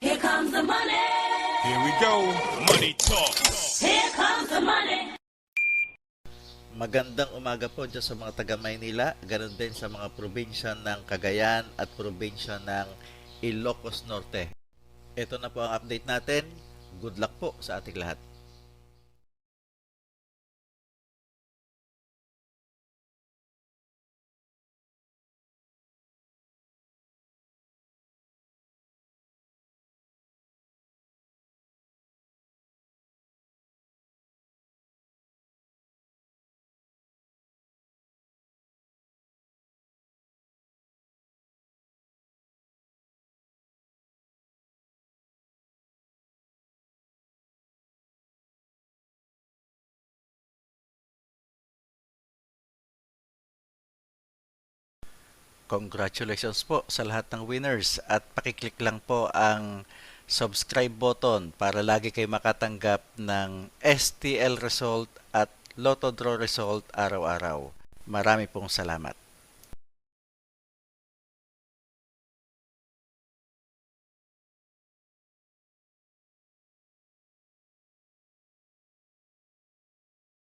Here comes the money. Here we go. Money talk. Here comes the money. Magandang umaga po dyan sa mga taga Maynila, ganun din sa mga probinsya ng Cagayan at probinsya ng Ilocos Norte. Ito na po ang update natin. Good luck po sa ating lahat. Congratulations po sa lahat ng winners at pakiclick lang po ang subscribe button para lagi kayo makatanggap ng STL result at Lotto Draw result araw-araw. Marami pong salamat.